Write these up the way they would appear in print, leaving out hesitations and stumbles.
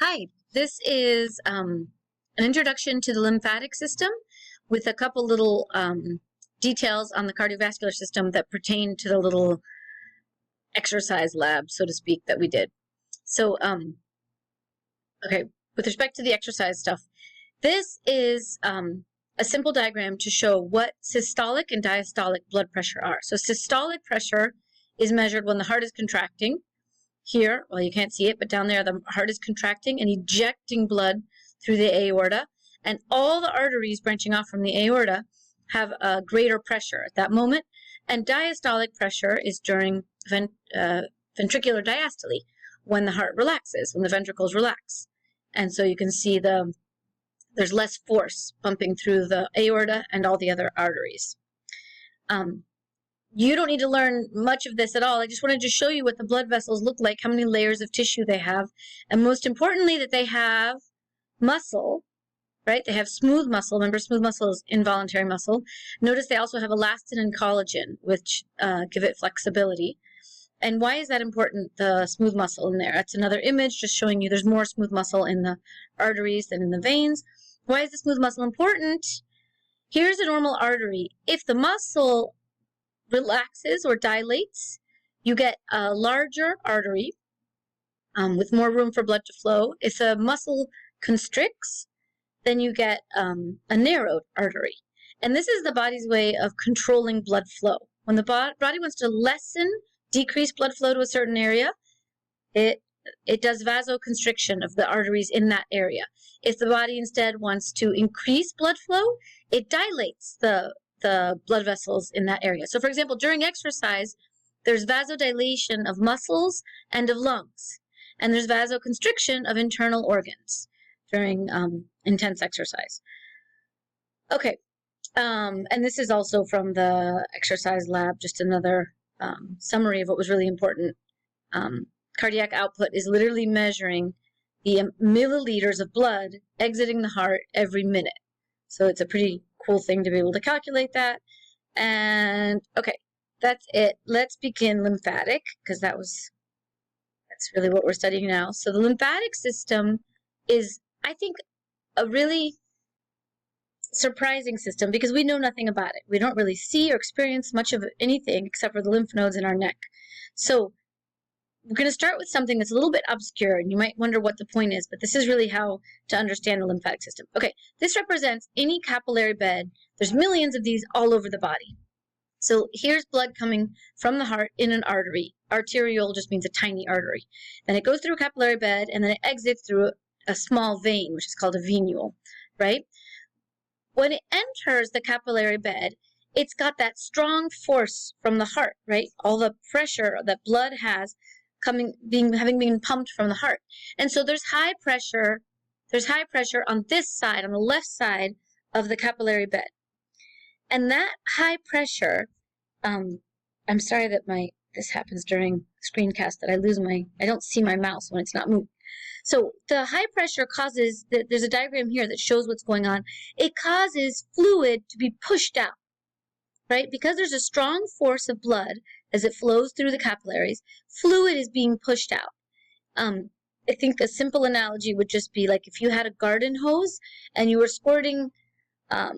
Hi, this is an introduction to the lymphatic system with a couple little details on the cardiovascular system that pertain to the little exercise lab, so to speak, that we did. So, okay, with respect to the exercise stuff, this is a simple diagram to show what systolic and diastolic blood pressure are. So systolic pressure is measured when the heart is contracting. Here, well, you can't see it, but down there, the heart is contracting and ejecting blood through the aorta, and all the arteries branching off from the aorta have a greater pressure at that moment. And diastolic pressure is during ventricular diastole, when the heart relaxes, when the ventricles relax. And so you can see there's less force pumping through the aorta and all the other arteries. You don't need to learn much of this at all. I just wanted to show you what the blood vessels look like, how many layers of tissue they have, and most importantly, that they have muscle, right? They have smooth muscle. Remember, smooth muscle is involuntary muscle. Notice they also have elastin and collagen, which give it flexibility. And why is that important, the smooth muscle in there? That's another image just showing you there's more smooth muscle in the arteries than in the veins. Why is the smooth muscle important? Here's a normal artery. If the muscle relaxes or dilates, you get a larger artery with more room for blood to flow. If the muscle constricts, then you get a narrowed artery. And this is the body's way of controlling blood flow. When the body wants to decrease blood flow to a certain area, it does vasoconstriction of the arteries in that area. If the body instead wants to increase blood flow, it dilates the blood vessels in that area. So, for example, during exercise, there's vasodilation of muscles and of lungs, and there's vasoconstriction of internal organs during intense exercise. Okay, and this is also from the exercise lab, just another summary of what was really important. Cardiac output is literally measuring the milliliters of blood exiting the heart every minute. So it's a pretty cool thing to be able to calculate that. And okay, that's it. Let's begin lymphatic, because that's really what we're studying now. So the lymphatic system is, I think, a really surprising system because we know nothing about it. We don't really see or experience much of anything except for the lymph nodes in our neck. So we're going to start with something that's a little bit obscure, and you might wonder what the point is, but this is really how to understand the lymphatic system. Okay, this represents any capillary bed. There's millions of these all over the body. So here's blood coming from the heart in an artery. Arterial just means a tiny artery. Then it goes through a capillary bed, and then it exits through a small vein, which is called a venule, right? When it enters the capillary bed, it's got that strong force from the heart, right? All the pressure that blood has having been pumped from the heart. And so there's high pressure on this side, on the left side of the capillary bed. And that high pressure, I'm sorry that this happens during screencast, that I don't see my mouse when it's not moving. So the high pressure causes, there's a diagram here that shows what's going on. It causes fluid to be pushed out, right? Because there's a strong force of blood as it flows through the capillaries, fluid is being pushed out. I think a simple analogy would just be like if you had a garden hose and you were squirting, there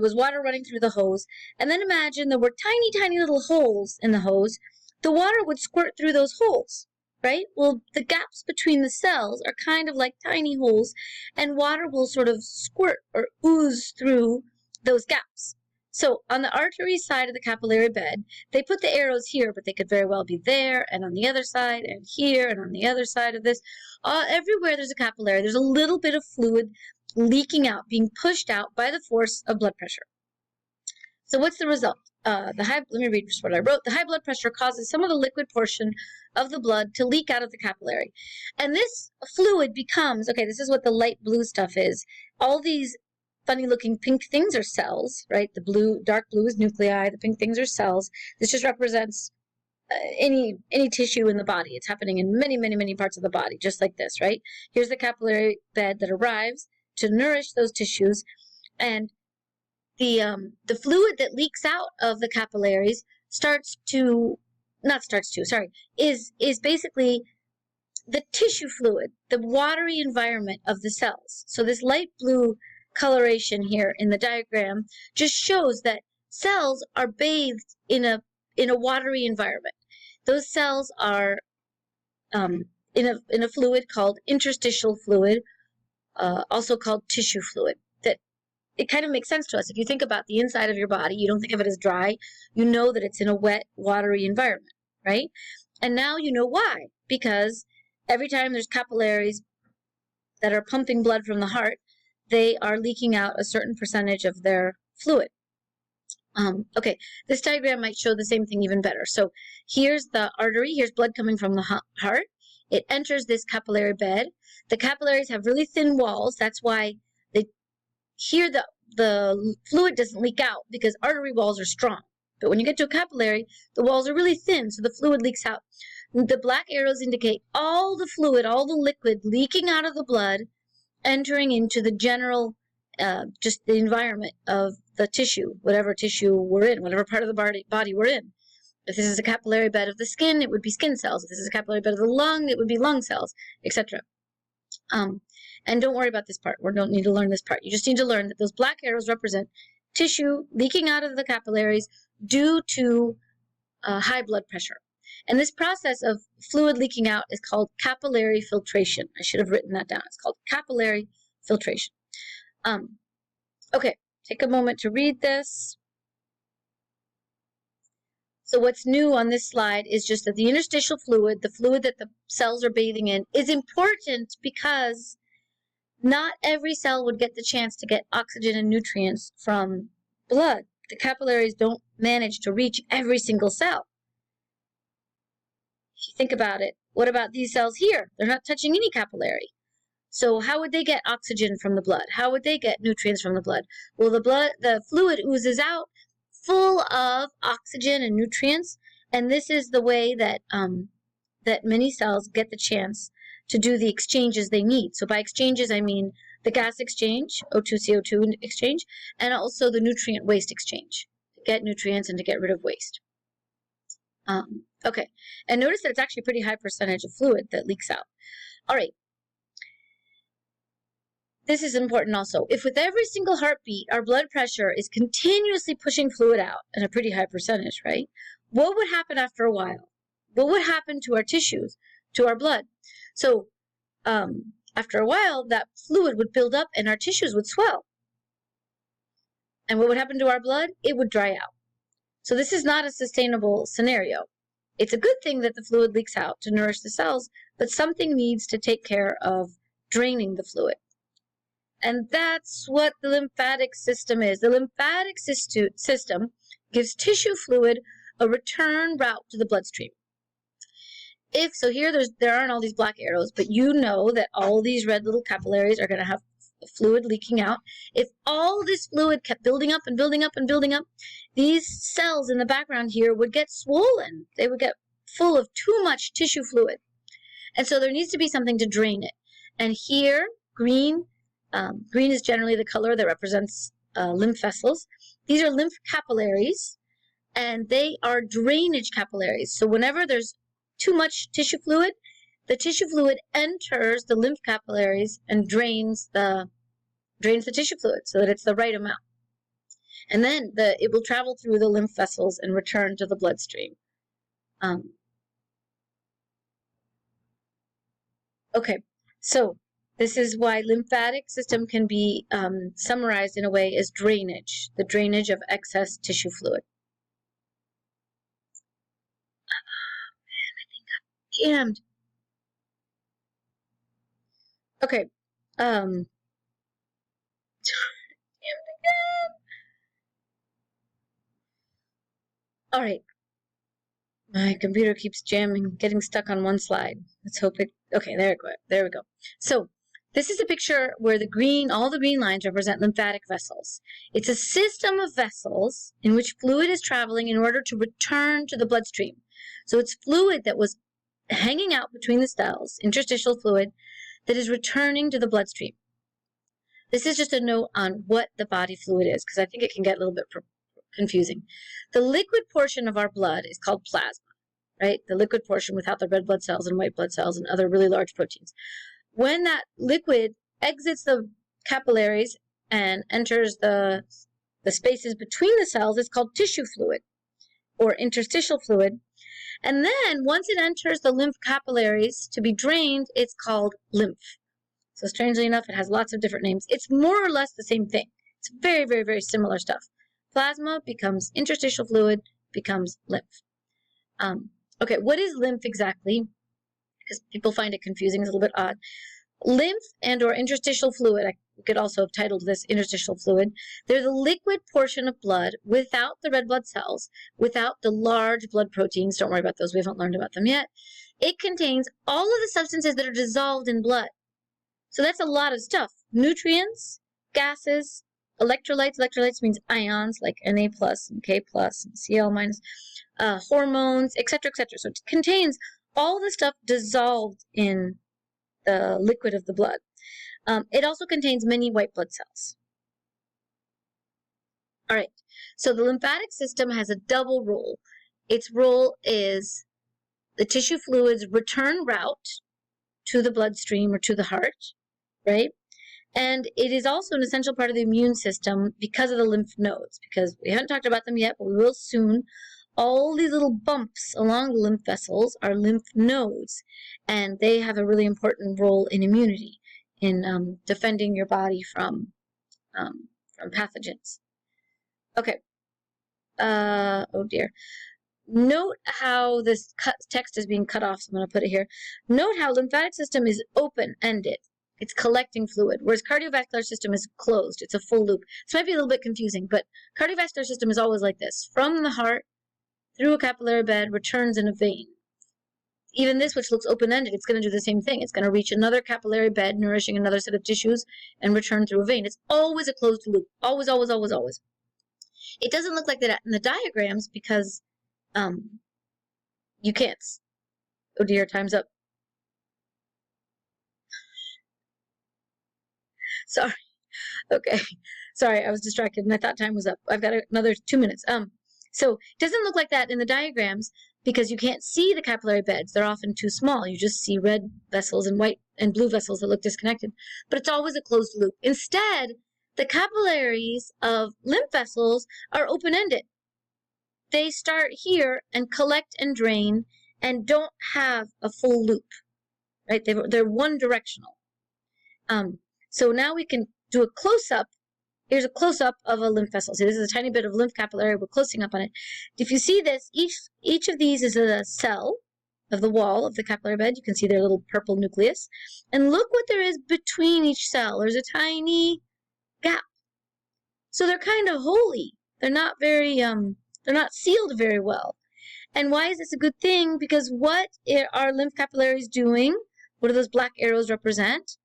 was water running through the hose, and then imagine there were tiny, tiny little holes in the hose. The water would squirt through those holes, right? Well, the gaps between the cells are kind of like tiny holes, and water will sort of squirt or ooze through those gaps. So on the artery side of the capillary bed, they put the arrows here, but they could very well be there and on the other side and here and on the other side of this. Everywhere there's a capillary, there's a little bit of fluid leaking out, being pushed out by the force of blood pressure. So what's the result? Let me read just what I wrote. The high blood pressure causes some of the liquid portion of the blood to leak out of the capillary. And this fluid becomes, okay, this is what the light blue stuff is. All these funny-looking pink things are cells, right? The dark blue is nuclei. The pink things are cells. This just represents any tissue in the body. It's happening in many, many, many parts of the body, just like this, right? Here's the capillary bed that arrives to nourish those tissues, and the fluid that leaks out of the capillaries is basically the tissue fluid, the watery environment of the cells. So this light blue coloration here in the diagram just shows that cells are bathed in a watery environment. Those cells are in a fluid called interstitial fluid, also called tissue fluid. That it kind of makes sense to us. If you think about the inside of your body, you don't think of it as dry. You know that it's in a wet, watery environment, right? And now you know why. Because every time there's capillaries that are pumping blood from the heart, they are leaking out a certain percentage of their fluid. Okay, this diagram might show the same thing even better. So here's the artery. Here's blood coming from the heart. It enters this capillary bed. The capillaries have really thin walls. That's why here the fluid doesn't leak out, because artery walls are strong. But when you get to a capillary, the walls are really thin, so the fluid leaks out. The black arrows indicate all the fluid, all the liquid leaking out of the blood, entering into the general, just the environment of the tissue, whatever tissue we're in, whatever part of the body we're in. If this is a capillary bed of the skin, it would be skin cells. If this is a capillary bed of the lung, it would be lung cells, etc. And don't worry about this part. We don't need to learn this part. You just need to learn that those black arrows represent tissue leaking out of the capillaries due to high blood pressure. And this process of fluid leaking out is called capillary filtration. I should have written that down. It's called capillary filtration. Okay, take a moment to read this. So what's new on this slide is just that the interstitial fluid, the fluid that the cells are bathing in, is important because not every cell would get the chance to get oxygen and nutrients from blood. The capillaries don't manage to reach every single cell. If you think about it, what about these cells here? They're not touching any capillary. So how would they get oxygen from the blood? How would they get nutrients from the blood? Well, the fluid oozes out full of oxygen and nutrients, and this is the way that that many cells get the chance to do the exchanges they need. So by exchanges, I mean the gas exchange, O2-CO2 exchange, and also the nutrient waste exchange, to get nutrients and to get rid of waste. Okay, and notice that it's actually a pretty high percentage of fluid that leaks out. All right. This is important also. If with every single heartbeat, our blood pressure is continuously pushing fluid out at a pretty high percentage, right? What would happen after a while? What would happen to our tissues, to our blood? So after a while, that fluid would build up and our tissues would swell. And what would happen to our blood? It would dry out. So this is not a sustainable scenario. It's a good thing that the fluid leaks out to nourish the cells, but something needs to take care of draining the fluid. And that's what the lymphatic system is. The lymphatic system gives tissue fluid a return route to the bloodstream. So here there aren't all these black arrows, but you know that all these red little capillaries are going to have fluid leaking out. If all this fluid kept building up and building up and building up, these cells in the background here would get swollen. They would get full of too much tissue fluid. And so there needs to be something to drain it. And here, green is generally the color that represents lymph vessels. These are lymph capillaries, and they are drainage capillaries. So whenever there's too much tissue fluid, the tissue fluid enters the lymph capillaries and drains the tissue fluid so that it's the right amount. And then it will travel through the lymph vessels and return to the bloodstream. Okay, so this is why lymphatic system can be summarized in a way as drainage, the drainage of excess tissue fluid. Man, I think I'm jammed. Okay. Jammed again. All right. My computer keeps jamming, getting stuck on one slide. Let's hope it. Okay, there we go. So this is a picture where all the green lines represent lymphatic vessels. It's a system of vessels in which fluid is traveling in order to return to the bloodstream. So it's fluid that was hanging out between the cells, interstitial fluid, that is returning to the bloodstream. This is just a note on what the body fluid is, because I think it can get a little bit confusing. The liquid portion of our blood is called plasma. right? The liquid portion without the red blood cells and white blood cells and other really large proteins. When that liquid exits the capillaries and enters the spaces between the cells, it's called tissue fluid or interstitial fluid. And then once it enters the lymph capillaries to be drained, it's called lymph. So strangely enough, it has lots of different names. It's more or less the same thing. It's very, very, very similar stuff. Plasma becomes interstitial fluid, becomes lymph. Okay, what is lymph exactly? Because people find it confusing, it's a little bit odd. Lymph and or interstitial fluid, I could also have titled this interstitial fluid. They're the liquid portion of blood without the red blood cells, without the large blood proteins. Don't worry about those, we haven't learned about them yet. It contains all of the substances that are dissolved in blood. So that's a lot of stuff. Nutrients, gases, electrolytes. Electrolytes means ions like Na plus and K plus and Cl minus, hormones, etc., etc. So it contains all the stuff dissolved in the liquid of the blood. It also contains many white blood cells. All right, so the lymphatic system has a double role. Its role is the tissue fluid's return route to the bloodstream or to the heart, right? And it is also an essential part of the immune system because of the lymph nodes, because we haven't talked about them yet, but we will soon. All these little bumps along the lymph vessels are lymph nodes, and they have a really important role in immunity, in defending your body from pathogens. Okay. Oh dear. Note how this text is being cut off, so I'm going to put it here. Note how lymphatic system is open-ended. It's collecting fluid, whereas cardiovascular system is closed. It's a full loop. This might be a little bit confusing, but cardiovascular system is always like this. From the heart, through a capillary bed, returns in a vein. Even this, which looks open-ended, it's going to do the same thing. It's going to reach another capillary bed, nourishing another set of tissues, and return through a vein. It's always a closed loop. Always, always, always, always. It doesn't look like that in the diagrams because you can't. Oh dear, time's up. Sorry. Okay. Sorry, I was distracted and I thought time was up. I've got another 2 minutes. So it doesn't look like that in the diagrams because you can't see the capillary beds. They're often too small. You just see red vessels and white and blue vessels that look disconnected. But it's always a closed loop. Instead, the capillaries of lymph vessels are open-ended. They start here and collect and drain and don't have a full loop, right? They're one-directional. So now we can do a close-up. Here's a close-up of a lymph vessel. See, this is a tiny bit of lymph capillary. We're closing up on it. If you see this, each of these is a cell of the wall of the capillary bed. You can see their little purple nucleus. And look what there is between each cell. There's a tiny gap. So they're kind of holy. They're not very, they're not sealed very well. And why is this a good thing? Because what are lymph capillaries doing? What do those black arrows represent?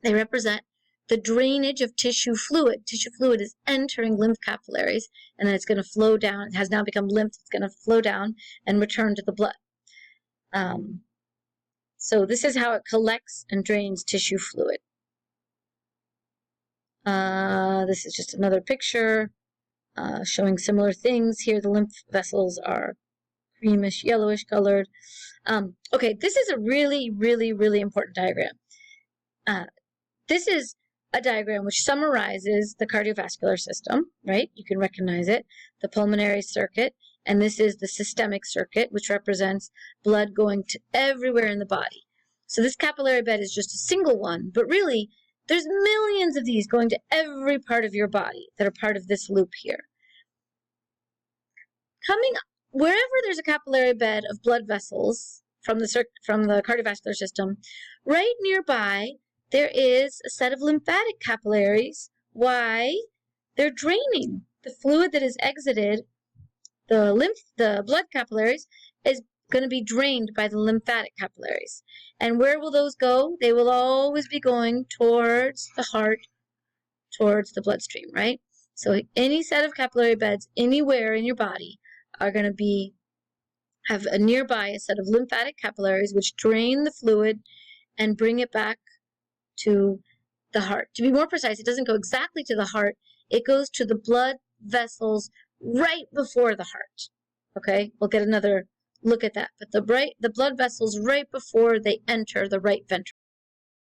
They represent the drainage of tissue fluid. Tissue fluid is entering lymph capillaries, and then it's going to flow down. It has now become lymph. It's going to flow down and return to the blood. So this is how it collects and drains tissue fluid. This is just another picture showing similar things. Here the lymph vessels are creamish, yellowish colored. Okay, this is a really, really, really important diagram. This is a diagram which summarizes the cardiovascular system, right? You can recognize it, the pulmonary circuit, and this is the systemic circuit, which represents blood going to everywhere in the body. So this capillary bed is just a single one, but really, there's millions of these going to every part of your body that are part of this loop here. Wherever there's a capillary bed of blood vessels from the cardiovascular system, right nearby, there is a set of lymphatic capillaries. Why? They're draining. The fluid that is exited, the blood capillaries, is going to be drained by the lymphatic capillaries. And where will those go? They will always be going towards the heart, towards the bloodstream, right? So any set of capillary beds anywhere in your body are going to have a nearby a set of lymphatic capillaries which drain the fluid and bring it back to the heart. To be more precise, it doesn't go exactly to the heart. It goes to the blood vessels right before the heart. Okay? We'll get another look at that. But the blood vessels right before they enter the right ventricle.